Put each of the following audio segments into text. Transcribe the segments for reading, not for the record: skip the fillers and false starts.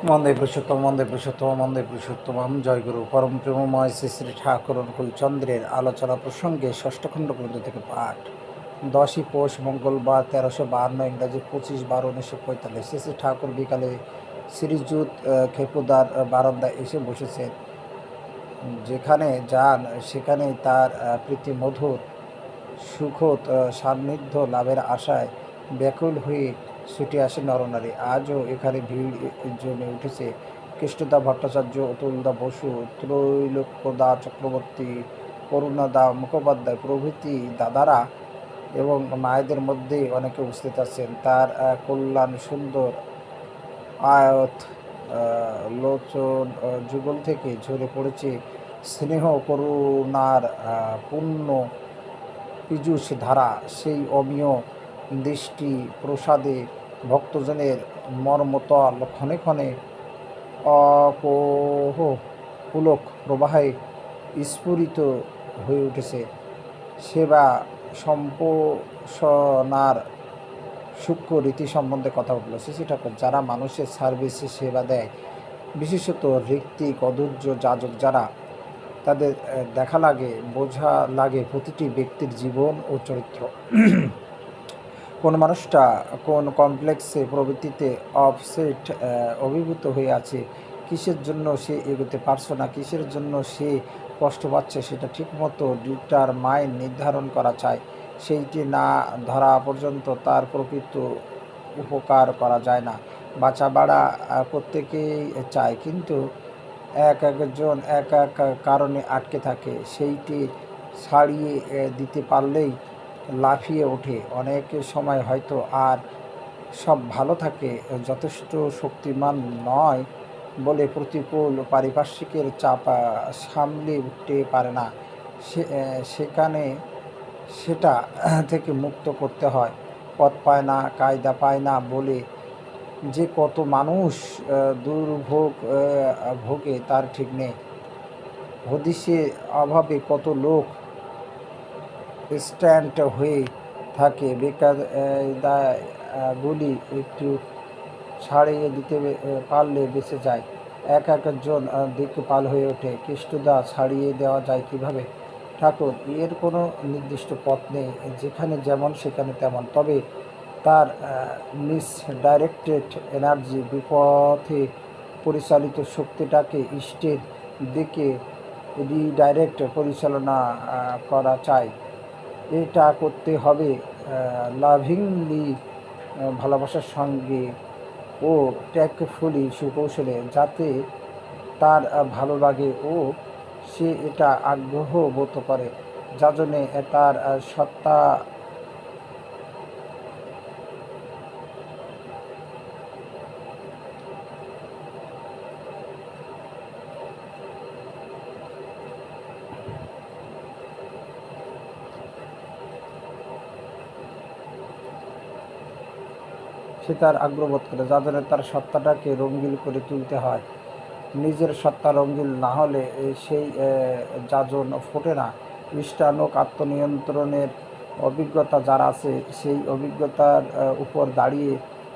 মন্দে পুরুষোত্তম জয়গুরু পরম প্রেমময় শ্রী শ্রী ঠাকুর অনুকূল চন্দ্রের আলোচনা প্রসঙ্গে ষষ্ঠ খণ্ড গ্রন্থ থেকে পাঠ 10ই পৌষ মঙ্গলবার 1352 ইংরাজি 25/12/1945। শ্রী শ্রী ঠাকুর বিকালে শ্রীযুত খেপুদার বারান্দায় এসে বসেছেন। যেখানে যান সেখানে তার প্রীতি মধুর সুখদ সান্নিধ্য লাভের আশায় ব্যাকুল হয়ে ছুটে আসে নরনারী। আজও এখানে ভিড় জমে উঠেছে। কৃষ্ণদা ভট্টাচার্য, অতুলদা বসু, ত্রৈলোক্যদা চক্রবর্তী, করুণাদা মুখোপাধ্যায় প্রভৃতি দাদারা এবং মায়েদের মধ্যে অনেকে উপস্থিত আছেন। তার কল্যাণ সুন্দর আয়ত লোচন যুগল থেকে ঝরে পড়েছে স্নেহ করুণার পূর্ণ পীযূষ ধারা। সেই অমীয় দৃষ্টি প্রসাদে ভক্তজনের মর্মতল ক্ষণে ক্ষণে অপোহ পুলক প্রবাহে স্ফুরিত হয়ে উঠেছে। সেবা সম্পোষণার সূক্ষ্ম রীতি সম্বন্ধে কথা উঠল। শ্রী ঠাকুর, যারা মানুষের সার্ভিসে সেবা দেয়, বিশেষত ঋত্বিক অধৈর্য যাজক যারা, তাদের দেখা লাগে, বোঝা লাগে প্রতিটি ব্যক্তির জীবন ও চরিত্র। কোন মানুষটা কোন কমপ্লেক্সে প্রবৃত্তিতে অফসেট অভিভূত হয়ে আছে, কিসের জন্য সে এগোতে পারছে না, কিসের জন্য সে কষ্ট পাচ্ছে, সেটা ঠিকমতো ডিটারমাইন নির্ধারণ করা চাই। সেইটি না ধরা পর্যন্ত তার প্রকৃত উপকার করা যায় না। বাঁচা বাড়া প্রত্যেকেই চায়, কিন্তু একজন এক এক কারণে আটকে থাকে। সেইটি ছাড়িয়ে দিতে পারলেই লাফিয়ে ওঠে। অনেক সময় হয়তো আর সব ভালো থাকে, যথেষ্ট শক্তিমান নয় বলে প্রতিকূল পারিপার্শ্বিকের চাপ সামলে উঠতে পারে না। সেখানে সেটা থেকে মুক্ত করতে হয়। পথ পায় না, কায়দা পায় না বলে যে কত মানুষ দুর্ভোগ ভোগে তার ঠিক নেই। হদিশের অভাবে কত লোক স্ট্যান্ড হয়ে থাকে। বেকায়দাগুলি একটু ছাড়িয়ে দিতে পারলে বেঁচে যায়। একজন দিকপাল হয়ে ওঠে। কৃষ্ণদা ছাড়িয়ে দেওয়া যায় কিভাবে? ঠাকুর, এর কোনো নির্দিষ্ট পথ নেই, যেখানে যেমন সেখানে তেমন। তবে তার মিসডাইরেক্টেড এনার্জি, বিপথে পরিচালিত শক্তিটাকে ইষ্টের দিকে রিডাইরেক্ট পরিচালনা করা চাই। এটা করতে হবে লাভিংলি, ভালোবাসার সঙ্গে ও ট্যাক্টফুলি, সুকৌশলে, যাতে তার ভালো লাগে ও সে এটা আগ্রহ বোধ করে। যাজনে তার সত্তা সে তার আগ্রহ বোধ করে। যাজনে তার সত্তাটাকে রঙিন করে তুলতে হয়। নিজের সত্তা রঙিন না হলে সেই যাজন ফোটে না। ইষ্টানুক আত্মনিয়ন্ত্রণের অভিজ্ঞতা যার আছে, সেই অভিজ্ঞতার উপর দাঁড়িয়ে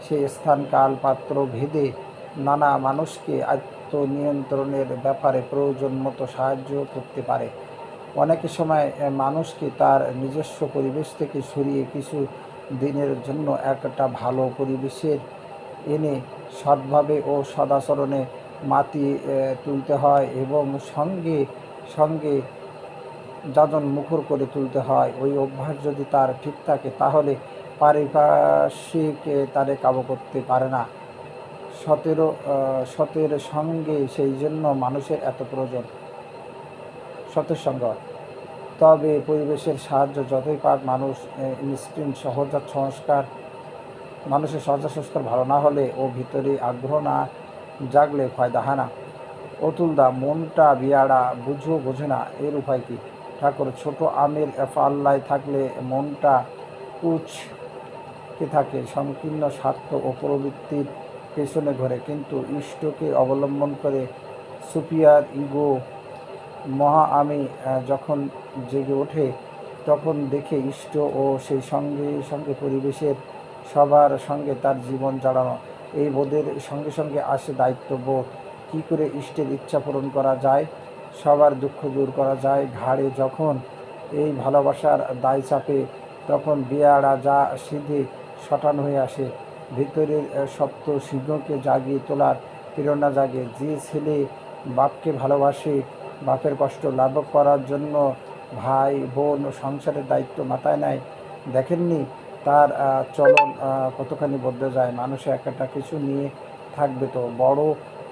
সে স্থান কাল পাত্র ভেদে নানা মানুষকে আত্মনিয়ন্ত্রণের ব্যাপারে প্রয়োজন মতো সাহায্য করতে পারে। অনেক সময় মানুষকে তার নিজস্ব পরিবেশ থেকে সরিয়ে কিছু দিনের জন্য একটা ভালো পরিবেশের এনে সৎভাবে ও সদাচরণে মাতিয়ে তুলতে হয় এবং সঙ্গে সঙ্গে যাজন মুখর করে তুলতে হয়। ওই অভ্যাস যদি তার ঠিক থাকে, তাহলে পারিপার্শ্বিক তারে কাবু করতে পারে না। সতের সঙ্গে সেই জন্য মানুষের এত প্রয়োজন, সতের সঙ্গ। তবে পরিবেশের সাহায্য যতই পাক, মানুষের সহজাত সংস্কার ভালো না হলে ও ভিতরে আগ্রহ না জাগলে ফায়দা হয় না। অতুলদা, মনটা বিয়াড়া, বোঝে না, এর উপায় কি? ঠাকুর, ছোট আমের পাল্লায় থাকলে মনটা কুঁচকে থাকে, সংকীর্ণ স্বার্থ ও প্রবৃত্তির পেছনে ঘোরে। কিন্তু ইষ্টকে অবলম্বন করে সুপিয়ার ইগো মহা আমি যখন জেগে ওঠে, তখন দেখে ইষ্ট ও সেই সঙ্গে সঙ্গে পরিবেশের সবার সঙ্গে তার জীবন জড়ানো। এই বোধের সঙ্গে সঙ্গে আসে দায়িত্ববোধ। কী করে ইষ্টের ইচ্ছা পূরণ করা যায়, সবার দুঃখ দূর করা যায়। ঘাড়ে যখন এই ভালোবাসার দায় চাপে, তখন বেয়ারা যা সিধে শটান হয়ে আসে। ভিতরের সপ্ত সিংহকে জাগিয়ে তোলার প্রেরণা জাগে। যে ছেলে বাপকে ভালোবাসে, বাপের কষ্ট লাঘব করার জন্য ভাই বোন সংসারের দায়িত্ব মাথায় নেয়, দেখেননি তার চলন কতখানি বদলে যায়। মানুষে একটা কিছু নিয়ে থাকবে তো, বড়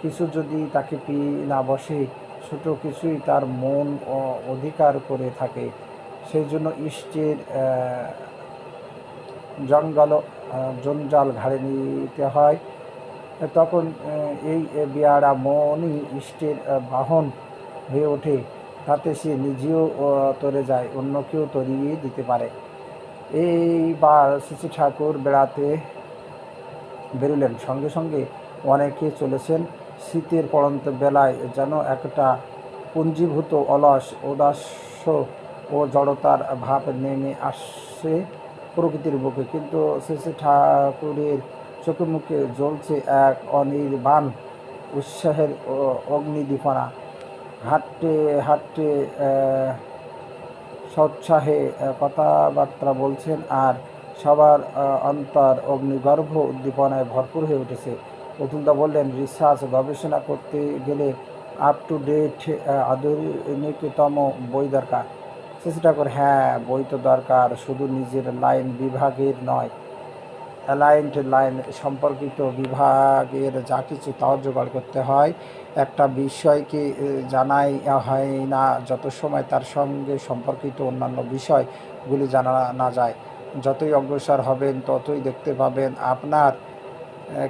কিছু যদি তাকে পেয়ে না বসে, ছোট কিছুই তার মন অধিকার করে থাকে। সেই জন্য ইষ্টের জঞ্জাল ঘাড়ে নিতে হয়। তখন এই বেয়ারা মনই ইষ্টের বাহন হয়ে ওঠে। তাতে সে নিজেও তরে যায়, অন্যকেও তরিয়ে দিতে পারে। এইবার শ্রী ঠাকুর বেড়াতে বেরোলেন। সঙ্গে সঙ্গে অনেকে চলেছেন। শীতের পড়ন্ত বেলায় যেন একটা পুঞ্জীভূত অলস ঔদাস্য ও জড়তার ভাব নেমে আসছে প্রকৃতির বুকে। কিন্তু শ্রী ঠাকুরের চোখে মুখে জ্বলছে এক অনির্বাণ উৎসাহের অগ্নিদীপনা। হাঁটতে হাঁটতে সৎসাহে কথাবার্তা বলছেন, আর সবার অন্তর অগ্নিগর্ভ উদ্দীপনায় ভরপুর হয়ে উঠেছে। প্রতুলদা বললেন, রিসার্চ গবেষণা করতে গেলে আপ টু ডেট আধুনিকতম বই দরকার। চেষ্টা করে, হ্যাঁ বই তো দরকার, শুধু নিজের লাইন বিভাগের নয়, অ্যালাইন্ড লাইন সম্পর্কিত বিভাগের যা কিছু তাও জোগাড় করতে হয়। একটা বিষয়কে জানাই হয় না যত সময় তার সঙ্গে সম্পর্কিত অন্যান্য বিষয়গুলি জানা না যায়। যতই অগ্রসর হবেন ততই দেখতে পাবেন আপনার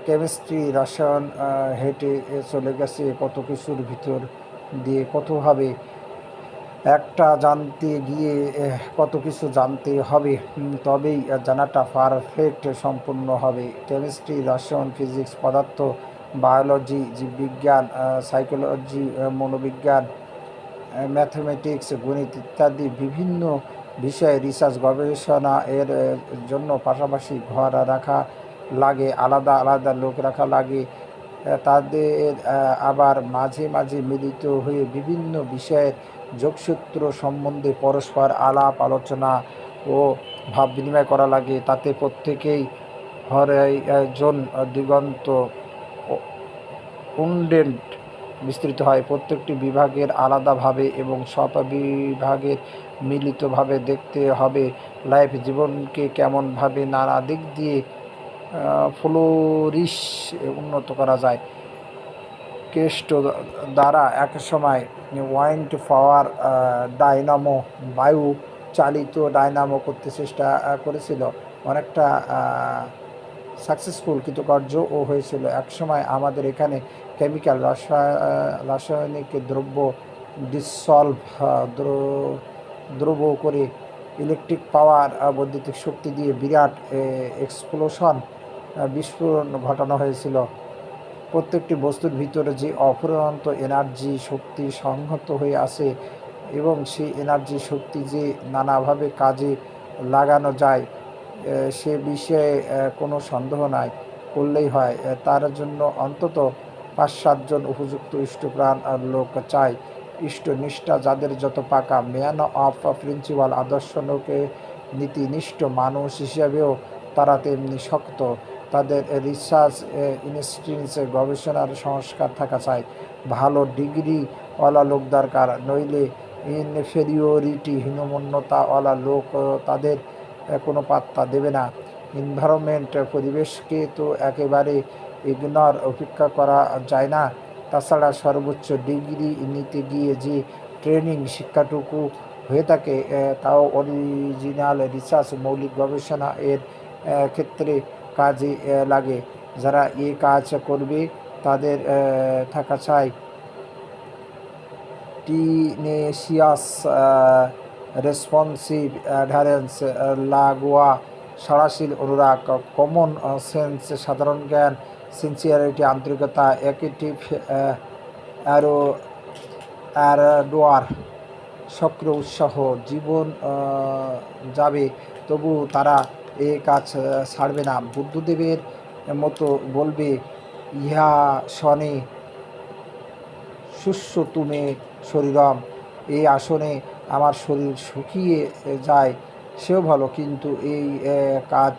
কেমিস্ট্রি রসায়ন হেঁটে চলে গেছে কত কিছুর ভিতর দিয়ে। কতভাবে একটা জানতে গিয়ে কত কিছু জানতে হবে, তবেই জানাটা পারফেক্ট সম্পূর্ণ হবে। কেমিস্ট্রি, রসায়ন, ফিজিক্স, পদার্থ, বায়োলজি, জীববিজ্ঞান, সাইকোলজি, মনোবিজ্ঞান, ম্যাথমেটিক্স, গণিত ইত্যাদি বিভিন্ন বিষয়ে রিসার্চ গবেষণা এর জন্য পাশাপাশি ঘর রাখা লাগে, আলাদা আলাদা লোক রাখা লাগে। তাদের আবার মাঝে মাঝে মিলিত হয়ে বিভিন্ন বিষয়ের যোগসূত্র সম্বন্ধে পরস্পর আলাপ আলোচনা ও ভাব বিনিময় করা লাগে। তাতে প্রত্যেকেই হরাইজন দিগন্ত উন্ডেন্ট বিস্তৃত হয়। প্রত্যেকটি বিভাগের আলাদাভাবে এবং সব বিভাগের মিলিতভাবে দেখতে হবে লাইফ, জীবনকে কেমনভাবে নানা দিক দিয়ে ফ্লোরিশ উন্নত করা যায়। কেষ্ট দ্বারা এক সময় ওয়াইন্ড পাওয়ার ডাইনামো, বায়ু চালিত ডাইনামো করতে চেষ্টা করেছিল, অনেকটা সাকসেসফুল কৃতকার্যও হয়েছিল। একসময় আমাদের এখানে কেমিক্যাল রাসায়নিক দ্রব্য ডিসলভ দ্রব্য করে ইলেকট্রিক পাওয়ার বৈদ্যুতিক শক্তি দিয়ে বিরাট এক্সপ্লোশন বিস্ফোরণ ঘটানো হয়েছিল। প্রত্যেকটি বস্তুর ভিতরে যে অফুরন্ত এনার্জি শক্তি সংহত হয়ে আসে এবং সেই এনার্জি শক্তি যে নানাভাবে কাজে লাগানো যায় সে বিষয়ে কোনো সন্দেহ নাই, করলেই হয়। তার জন্য অন্তত 5-7 জন উপযুক্ত ইষ্টপ্রাণ লোক চাই। ইষ্টনিষ্ঠা যাদের যত পাকা, ম্যান অফ প্রিন্সিপাল, আদর্শ লোকে নীতিনিষ্ঠ মানুষ হিসাবেও তারা তেমনি শক্ত। তাদের রিসার্চ ইনস্টিটিউটে গবেষণার সংস্কার থাকা চাই। ভালো ডিগ্রিওয়ালা লোক দরকার, নইলে ইনফেরিওরিটি হীনমন্যতাওয়ালা লোক তাদের কোনো পাত্তা দেবে না। এনভায়রনমেন্ট, পরিবেশকে তো একেবারে ইগনোর উপেক্ষা করা যায় না। তাছাড়া সর্বোচ্চ ডিগ্রি নিতে গিয়ে যে ট্রেনিং শিক্ষাটুকু হয়ে থাকে তাও অরিজিনাল রিসার্চ মৌলিক গবেষণা এর ক্ষেত্রে কাজে লাগে। যারা এ কাজ করবে তাদের থাকা চাই টিনেসিয়াস রেসপন্সিভ অ্যাডারেন্স, লাগোয়া সরাসরি অনুরাগ, কমন সেন্স, সাধারণ জ্ঞান, সিনসিয়ারিটি, আন্তরিকতা, অ্যাক্টিভ অ্যারোডোয়ার, সক্রিয় উৎসাহ। জীবন যাবে তবু তারা এ কাজ ছাড়বে না। বুদ্ধদেবের মতো বলবে, ইহা শনে শুষ্য তুমে শরীরম, এই আসনে আমার শরীর শুকিয়ে যায় সেও ভালো, কিন্তু এই কাজ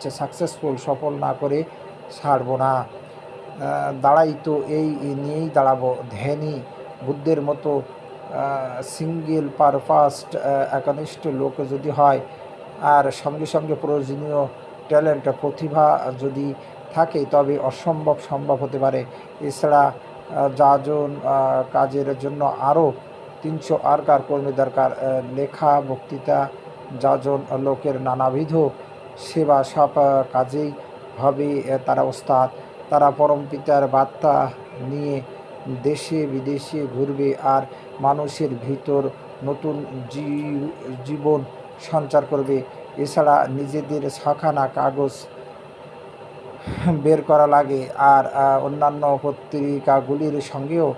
সফল না করে ছাড়ব না। দাঁড়াই তো এই নিয়েই দাঁড়াবো। ধ্যানী বুদ্ধের মতো সিঙ্গেল পারপাসড একনিষ্ঠ লোক যদি হয়, আর সঙ্গে সঙ্গে প্রয়োজনীয় ট্যালেন্ট প্রতিভা যদি থাকে, তবে অসম্ভব সম্ভব হতে পারে। এছাড়া যাজন কাজের জন্য আরও 300 আরকার কর্মী দরকার। লেখা, বক্তৃতা, যাজন লোকের নানাবিধ সেবা, সব কাজেই হবে তারা ওস্তাদ। তারা পরমপিতার বার্তা নিয়ে দেশে বিদেশে ঘুরবে আর মানুষের ভিতর নতুন জীবন সঞ্চার করবে। এছাড়া নিজেদের ছখানা কাগজ বের করা লাগে, আর অন্যান্য পত্রিকাগুলির সঙ্গেও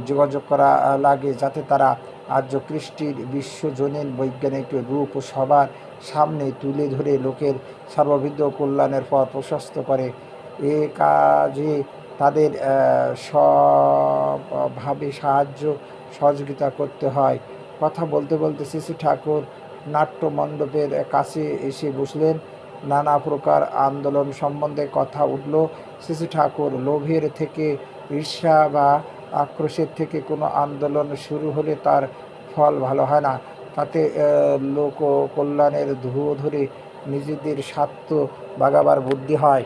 যোগাযোগ করা লাগে, যাতে তারা আর্য কৃষ্টির বিশ্বজনীন বৈজ্ঞানিক রূপ সবার সামনে তুলে ধরে লোকের সর্ববিধ কল্যাণের পথ প্রশস্ত করে। এ কাজে তাদের সবভাবে সাহায্য সহযোগিতা করতে হয়। কথা বলতে বলতে শ্রী শ্রী ঠাকুর নাট্যমণ্ডপের কাছে এসে বসলেন। নানা প্রকার আন্দোলন সম্বন্ধে কথা উঠল। শ্রী শ্রী ঠাকুর, লোভের থেকে, ঈর্ষা বা আক্রোশের থেকে কোনো আন্দোলন শুরু হলে তার ফল ভালো হয় না। তাতে লোক কল্যাণের ধুয়ো ধরে নিজেদের স্বার্থ বাগাবার বুদ্ধি হয়।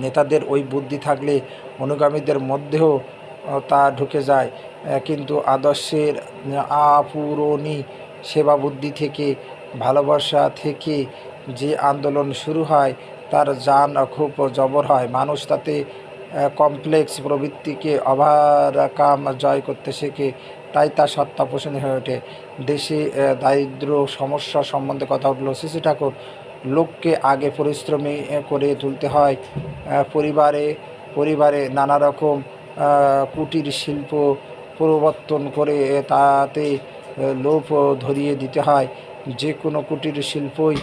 নেতাদের ওই বুদ্ধি থাকলে অনুগামীদের মধ্যেও তা ঢুকে যায়, কিন্তু আদর্শের আপূরণী সেবা বুদ্ধি থেকে, ভালোবাসা থেকে যে আন্দোলন শুরু হয় তার জান খুব জবর হয়। মানুষ তাতে কমপ্লেক্স প্রবৃত্তিকে ওভারকাম জয় করতে শেখে, তাই তা সত্তা পোষণী হয়ে ওঠে। দেশে দারিদ্র সমস্যা সম্বন্ধে কথা উঠল। শ্রী শ্রী ঠাকুর, লোককে আগে পরিশ্রমী করে তুলতে হয়। পরিবারে পরিবারে নানা রকম কুটির শিল্প প্রবর্তন করে তাতে লোভ ধরিয়ে দিতে হয়। যে কোনো কুটির শিল্পই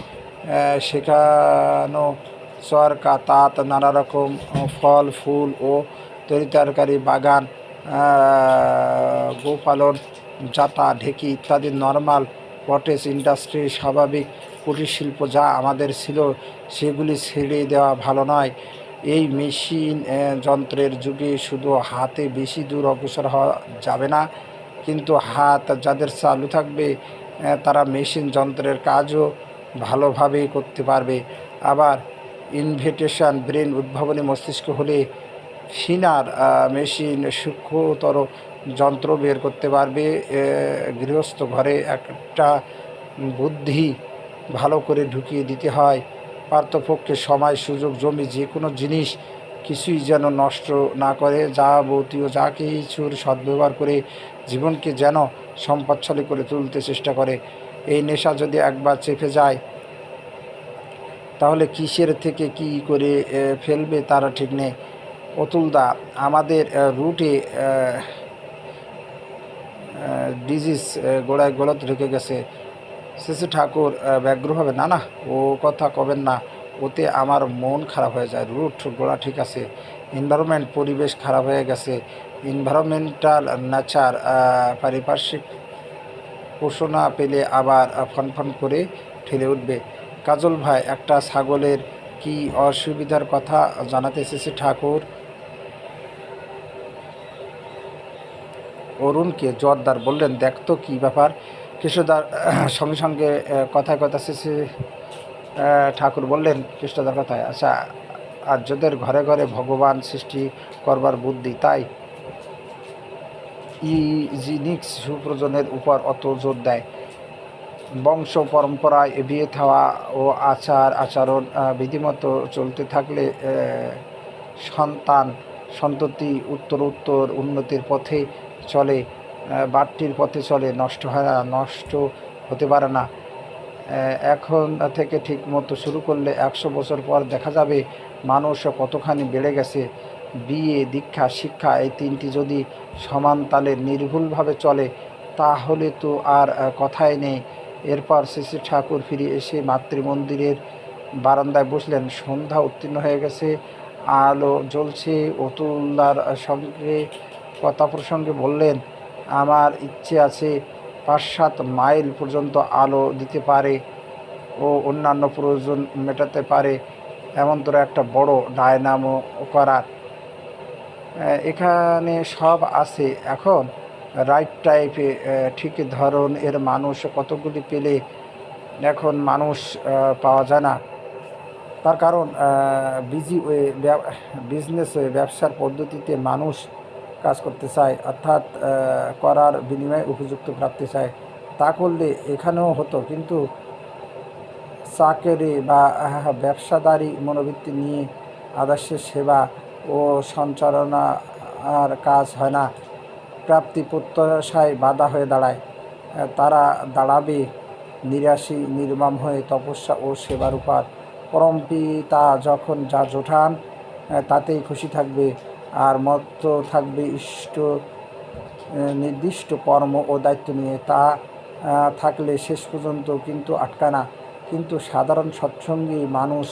শেখানো চরকা, তাঁত, নানা রকম ফল ফুল ও তরিতরকারি বাগান, গোপালন, জাতা, ঢেকি ইত্যাদি নর্মাল কটেজ ইন্ডাস্ট্রি, স্বাভাবিক কুটির শিল্প যা আমাদের ছিল, সেগুলি ছেড়ে দেওয়া ভালো নয়। এই মেশিন যন্ত্রের যুগে শুধু হাতে বেশি দূর অগ্রসর হওয়া যাবে না, কিন্তু হাত যাদের চালু থাকবে তারা মেশিন যন্ত্রের কাজও ভালোভাবে করতে পারবে। আবার ইনভিটেশন ব্রেন, উদ্ভাবনী মস্তিষ্ক হলে ফিনার মেশিন, সূক্ষ্মতর যন্ত্র বের করতে পারবে। গৃহস্থ ঘরে একটা বুদ্ধি ভালো করে ঢুকিয়ে দিতে হয়। পার্থপক্ষে সময়, সুযোগ, জমি, যে কোনো জিনিস কিছুই যেন নষ্ট না করে, যাবতীয় যা কিছুর সদ্ব্যবহার করে জীবনকে যেন সম্পদশালী করে তুলতে চেষ্টা করে। এই নেশা যদি একবার চেপে যায়, তাহলে কিসের থেকে কি করে ফেলবে তার ঠিক নেই। অতুলদা, আমাদের রুটে ডিজিজ গোড়ায় গলত ঢুকে গেছে। শ্রী শ্রী ঠাকুর ব্যগ্রভাবে, না না, ও কথা কবেন না, ওতে আমার মন খারাপ হয়ে যায়। রুট গোড়া ঠিক আছে, এনভায়রনমেন্ট, পরিবেশ খারাপ হয়ে গেছে। এনভায়রনমেন্টাল নেচার, পারিপার্শ্বিক পোষণা পেলে আবার ফনফন করে ঠেলে উঠবে। কাজল ভাই, একটা ছাগলের কি অসুবিধার কথা জানাতে এসেছে ঠাকুর অরুণকে। জোয়ারদার বললেন, দেখ তো কী ব্যাপার। কৃষ্ণদার সঙ্গে সঙ্গে কথায় কথা শেষে ঠাকুর বললেন, কৃষ্ণদার কথায়, আচ্ছা, আর্যদের ঘরে ঘরে ভগবান সৃষ্টি করবার বুদ্ধি, তাই ইউজিনিক্স সুপ্রজনের উপর অত জোর দেয়। বংশ পরম্পরায় বিয়ে থাওয়া ও আচার আচরণ বিধিমতো চলতে থাকলে সন্ততি উত্তর উন্নতির পথে চলে, বাড়তির পথে চলে, নষ্ট হয় না, নষ্ট হতে পারে না। এখন থেকে ঠিক মতো শুরু করলে 100 বছর পর দেখা যাবে মানুষ কতখানি বেড়ে গেছে। বিয়ে, দীক্ষা, শিক্ষা, এই তিনটি যদি সমান তালে নির্ভুলভাবে চলে, তাহলে তো আর কথাই নেই। এরপর শ্রী শ্রী ঠাকুর ফিরে এসে মাতৃমন্দিরের বারান্দায় বসলেন। সন্ধ্যা উত্তীর্ণ হয়ে গেছে, আলো জ্বলছে। অতুলদার সঙ্গে কথা প্রসঙ্গে বললেন, আমার ইচ্ছে আছে ৫-৭ মাইল পর্যন্ত আলো দিতে পারে ও অন্যান্য প্রয়োজন মেটাতে পারে এমন তোর একটা বড় ডায়নামো করার। এখানে সব আছে এখন। রাইট টাইপে ঠিক ধরন এর মানুষ কতগুলি পেলে এখন মানুষ পাওয়া যায় না। তার কারণ বিজনেস ওয়ে, ব্যবসার পদ্ধতিতে মানুষ কাজ করতে চায়, অর্থাৎ করার বিনিময়ে উপযুক্ত প্রাপ্তি চায়। তা করলে এখানেও হতো, কিন্তু চাকরি বা ব্যবসাদারি মনোবৃত্তি নিয়ে আদর্শের সেবা ও সঞ্চালনার কাজ হয় না। প্রাপ্তি প্রত্যাশায় বাধা হয়ে দাঁড়ায়। তারা দাঁড়াবে নিরাশী নির্মম হয়ে তপস্যা ও সেবার উপর। পরমপিতা যখন যা জোটান তাতেই খুশি থাকবে, আর মত্ত থাকবে নির্দিষ্ট কর্ম ও দায়িত্ব নিয়ে। তা থাকলে শেষ পর্যন্ত কিন্তু আটকায় না। কিন্তু সাধারণ সৎসঙ্গী মানুষ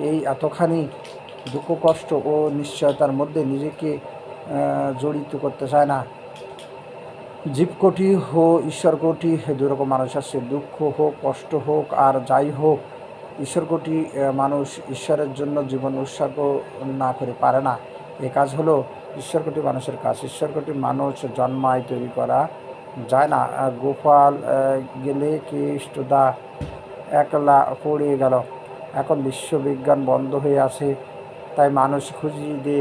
এই এতখানি দুঃখ কষ্ট ও নিশ্চয়তার মধ্যে নিজেকে জড়িত করতে চায় না। জীবকোটি হোক ঈশ্বরকোটি, দুরকম মানুষ আছে। দুঃখ হোক, কষ্ট হোক, আর যাই হোক, ঈশ্বরকোটি মানুষ ঈশ্বরের জন্য জীবন উৎসর্গ না করে পারে না। এ কাজ হলো ঈশ্বরকোটি মানুষের কাজ। ঈশ্বরকোটি মানুষ জন্মায়, তৈরি করা যায় না। গোপাল গেলে কেষ্টদা একলা পড়ে গেল। এখন বিশ্ববিজ্ঞান বন্ধ হয়ে আছে, তাই মানুষ খুঁজি দে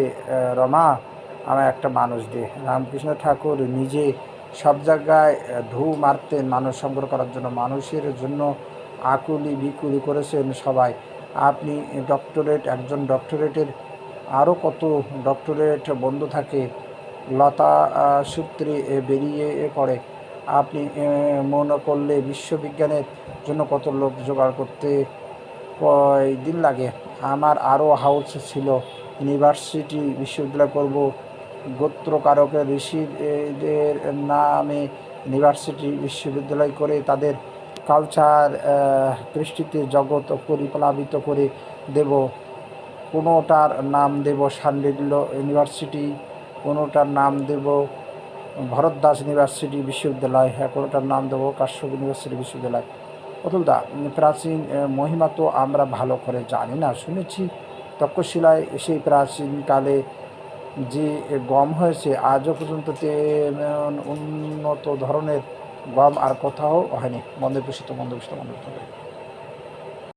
রমা, আমার একটা মানুষ দে। রামকৃষ্ণ ঠাকুর নিজে সব জায়গায় ঢু মারতেন মানুষ সংগ্রহ করার জন্য। মানুষের জন্য আকুলি বিকুলি করেছেন সবাই। আপনি ডক্টরেট, একজন ডক্টরেটের আরও কত ডক্টরেট বন্ধু থাকে, লতা সূত্রে বেরিয়ে পড়ে। আপনি মনে করলে বিশ্ববিজ্ঞানের জন্য কত লোক জোগাড় করতে কয়দিন লাগে। আমার আরও হাউস ছিল, ইউনিভার্সিটি, বিশ্ববিদ্যালয় করব। গোত্রকারকের ঋষিদের নামে ইউনিভার্সিটি, বিশ্ববিদ্যালয় করে তাদের কালচার কৃষ্টিতে জগৎ পরিপ্লাবিত করে দেব। কোনোটার নাম দেব শাণ্ডিল্য ইউনিভার্সিটি, কোনোটার নাম দেব ভরতদাস ইউনিভার্সিটি বিশ্ববিদ্যালয়, কোনোটার নাম দেব কাশ্যপ ইউনিভার্সিটি বিশ্ববিদ্যালয়। অতুলদা, প্রাচীন মহিমা তো আমরা ভালো করে জানি না, শুনেছি তক্ষশিলায় সেই প্রাচীনকালে যে গম হয়েছে আজও পর্যন্ত তেমন উন্নত ধরনের গম আর কোথাও হয়নি। বন্দে পুষিত, বন্দে পুষিত, বন্দে পুষিত।